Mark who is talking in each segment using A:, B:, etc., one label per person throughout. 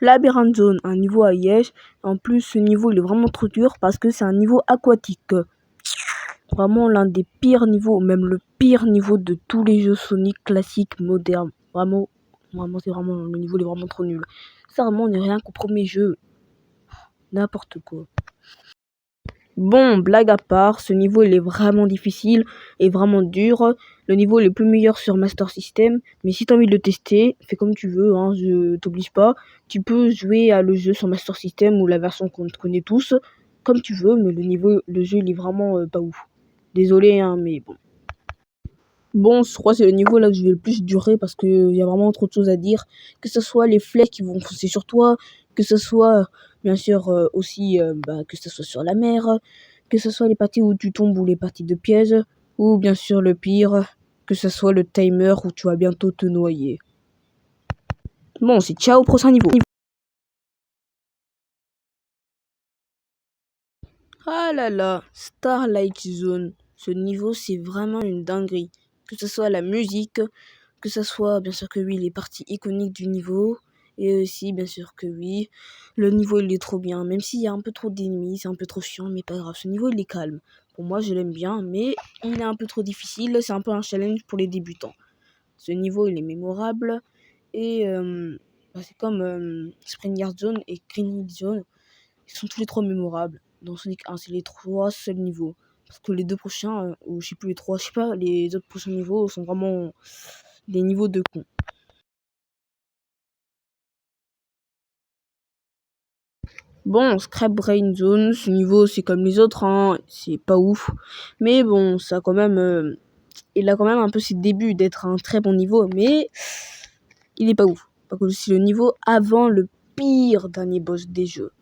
A: Labyrinth Zone, un niveau à Liège. En plus, ce niveau il est vraiment trop dur parce que c'est un niveau aquatique. Vraiment l'un des pires niveaux, même le pire niveau de tous les jeux Sonic classiques modernes. Vraiment, c'est vraiment le niveau il est vraiment trop nul. Ça vraiment on n'est rien qu'au premier jeu. N'importe quoi. Bon, blague à part, ce niveau il est vraiment difficile et vraiment dur. Le niveau il est plus meilleur sur Master System, mais si t'as envie de le tester, fais comme tu veux, hein, je t'oblige pas. Tu peux jouer à le jeu sur Master System ou la version qu'on connaît tous, comme tu veux, mais le jeu il est vraiment pas ouf. Désolé, hein, mais bon. Bon, je crois que c'est le niveau là où je vais le plus durer parce qu'il y a vraiment trop de choses à dire. Que ce soit les flèches qui vont foncer sur toi, que ce soit bien sûr aussi que ce soit sur la mer, que ce soit les parties où tu tombes ou les parties de pièges, ou bien sûr le pire, que ce soit le timer où tu vas bientôt te noyer. Bon, c'est ciao au prochain niveau. Ah là là, Starlight Zone. Ce niveau, c'est vraiment une dinguerie. Que ce soit la musique, que ce soit, bien sûr que oui, les parties iconiques du niveau. Et aussi, bien sûr que oui, le niveau, il est trop bien. Même s'il y a un peu trop d'ennemis, c'est un peu trop chiant, mais pas grave. Ce niveau, il est calme. Pour moi, je l'aime bien, mais il est un peu trop difficile. C'est un peu un challenge pour les débutants. Ce niveau, il est mémorable. Et c'est comme Spring Yard Zone et Green Hill Zone. Ils sont tous les trois mémorables. Dans Sonic 1, c'est les trois seuls niveaux. Parce que les deux prochains, ou je sais plus les trois, je sais pas, les autres prochains niveaux sont vraiment des niveaux de con. Bon, Scrap Brain Zone, ce niveau c'est comme les autres, hein, c'est pas ouf. Mais bon, ça quand même, il a quand même un peu ses débuts d'être un très bon niveau, mais il est pas ouf. Parce que c'est le niveau avant le pire dernier boss des jeux.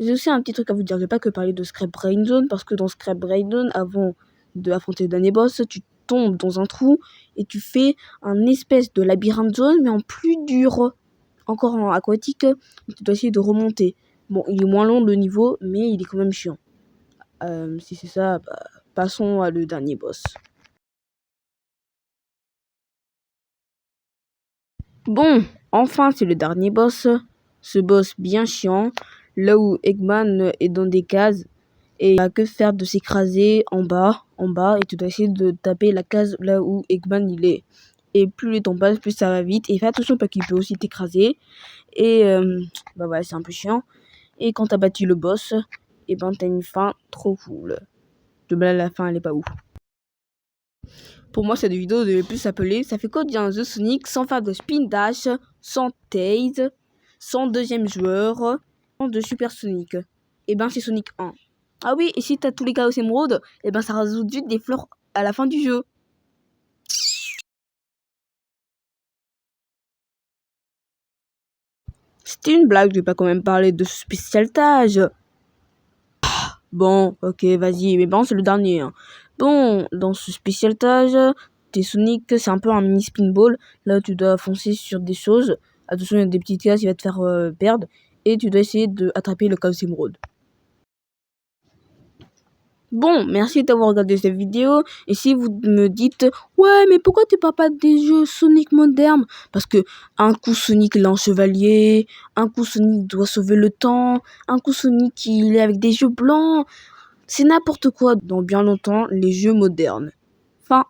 A: J'ai aussi un petit truc à vous dire, je vais pas que parler de Scrap Brain Zone, parce que dans Scrap Brain Zone, avant de affronter le dernier boss, tu tombes dans un trou et tu fais un espèce de labyrinthe zone, mais en plus dur, encore en aquatique, tu dois essayer de remonter. Bon, il est moins long le niveau, mais il est quand même chiant. Si c'est ça, passons à le dernier boss. Bon, enfin c'est le dernier boss. Ce boss bien chiant, là où Eggman est dans des cases et il n'a que faire de s'écraser en bas, et tu dois essayer de taper la case là où Eggman il est. Et plus le temps passe, plus ça va vite. Et fais attention parce qu'il peut aussi t'écraser. Et ouais, c'est un peu chiant. Et quand t'as battu le boss, et t'as une fin trop cool. De là, la fin elle est pas ouf. Pour moi, cette vidéo devait plus s'appeler Ça fait quoi de un The Sonic sans faire de spin dash, sans tase, sans deuxième joueur, sans de Super Sonic. Et c'est Sonic 1. Ah oui, et si t'as tous les Chaos Emerald, ça rajoute juste des fleurs à la fin du jeu. C'était une blague, je vais pas quand même parler de spécial tâche. Bon, ok, vas-y, mais c'est le dernier. Hein. Bon, dans ce spécial tâche, t'es Sonic, c'est un peu un mini spinball. Là, tu dois foncer sur des choses. Attention, il y a des petites cases, il va te faire perdre. Et tu dois essayer d'attraper le Chaos Emerald. Bon, merci d'avoir regardé cette vidéo. Et si vous me dites, ouais, mais pourquoi tu parles pas des jeux Sonic modernes? Parce que un coup Sonic il est en chevalier, un coup Sonic doit sauver le temps, un coup Sonic il est avec des yeux blancs. C'est n'importe quoi dans bien longtemps les jeux modernes. Fin.